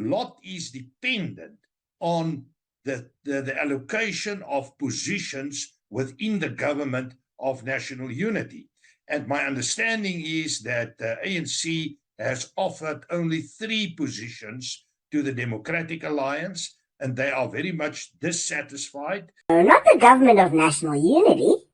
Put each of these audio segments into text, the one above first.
lot is dependent on the allocation of positions within the government of national unity. And my understanding is that the ANC has offered only 3 positions to the Democratic Alliance, and they are very much dissatisfied. Not the government of national unity.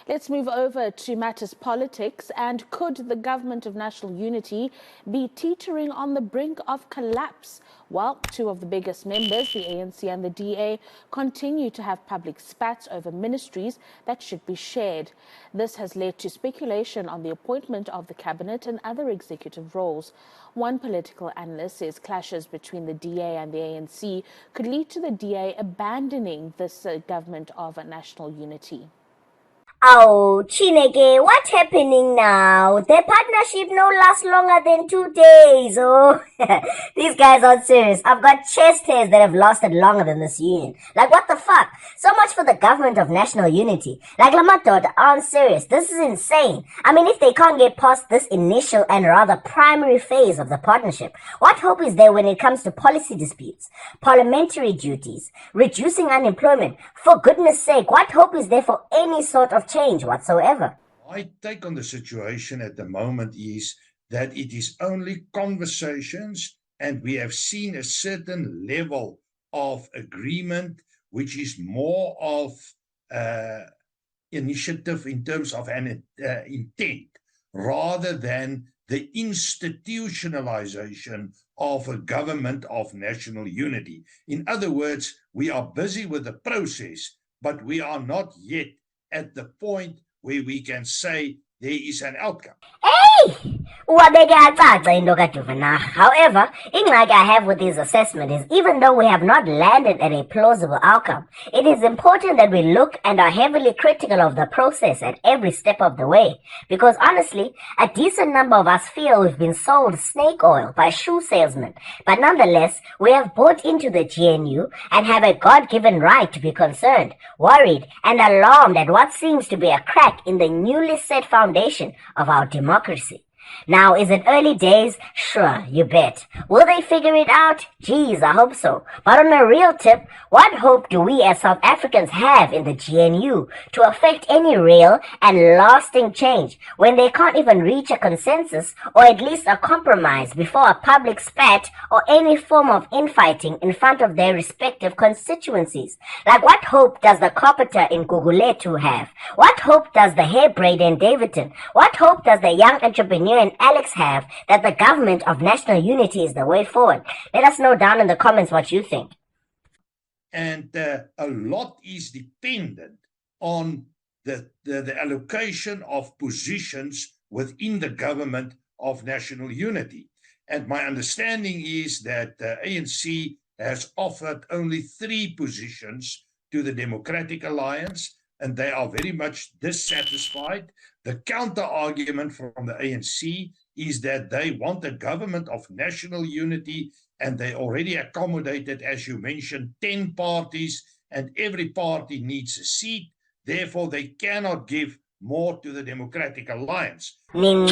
Let's move over to matters politics. And could the government of national unity be teetering on the brink of collapse? Well, 2 of the biggest members, the ANC and the DA, continue to have public spats over ministries that should be shared. This has led to speculation on the appointment of the cabinet and other executive roles. One political analyst says clashes between the DA and the ANC could lead to the DA abandoning this government of national unity. Oh, Chineke, what's happening now? Their partnership no lasts longer than 2 days. Oh, these guys aren't serious. I've got chest hairs that have lasted longer than this union. Like, what the fuck? So much for the government of national unity. Like, Lamato aren't serious. This is insane. I mean, if they can't get past this initial and rather primary phase of the partnership, what hope is there when it comes to policy disputes, parliamentary duties, reducing unemployment? For goodness sake, what hope is there for any sort of change whatsoever? My take on the situation at the moment is that it is only conversations, and we have seen a certain level of agreement, which is more of initiative in terms of an intent, rather than the institutionalization of a government of national unity. In other words, we are busy with the process, but we are not yet at the point where we can say there is an outcome. Hey! However, ingxaki I have with this assessment is even though we have not landed at a plausible outcome, it is important that we look and are heavily critical of the process at every step of the way. Because honestly, a decent number of us feel we've been sold snake oil by shoe salesmen. But nonetheless, we have bought into the GNU and have a God-given right to be concerned, worried, and alarmed at what seems to be a crack in the newly set foundation of our democracy. Now, is it early days? Sure, you bet. Will they figure it out? Geez, I hope so. But on a real tip, what hope do we as South Africans have in the GNU to affect any real and lasting change when they can't even reach a consensus or at least a compromise before a public spat or any form of infighting in front of their respective constituencies? Like, what hope does the carpenter in Guguletu have? What hope does the hair braider in Davidton? What hope does the young entrepreneur and Alex have that the government of national unity is the way forward? Let us know down in the comments what you think. And a lot is dependent on the allocation of positions within the government of national unity. And my understanding is that the ANC has offered only 3 positions to the Democratic Alliance, and they are very much dissatisfied. The counter-argument from the ANC is that they want a government of national unity, and they already accommodated, as you mentioned, 10 parties, and every party needs a seat. Therefore, they cannot give more to the Democratic Alliance. No,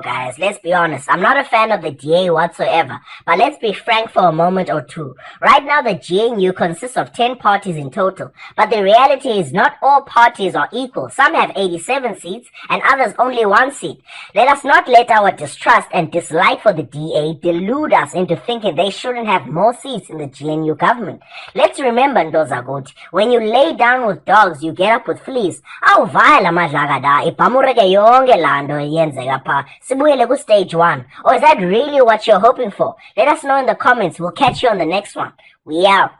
guys, let's be honest. I'm not a fan of the DA whatsoever, but let's be frank for a moment or two. Right now, the GNU consists of 10 parties in total, but the reality is not all parties are equal. Some have 87 seats and others only 1 seat. Let us not let our distrust and dislike for the DA delude us into thinking they shouldn't have more seats in the GNU government. Let's remember, Ndozagoti, when you lay down with dogs, you get up with fleas. Ipamureke yonke lando yenzeka pha sibuyele ku stage 1. Or is that really what you're hoping for? Let us know in the comments. We'll catch you on the next one. We out.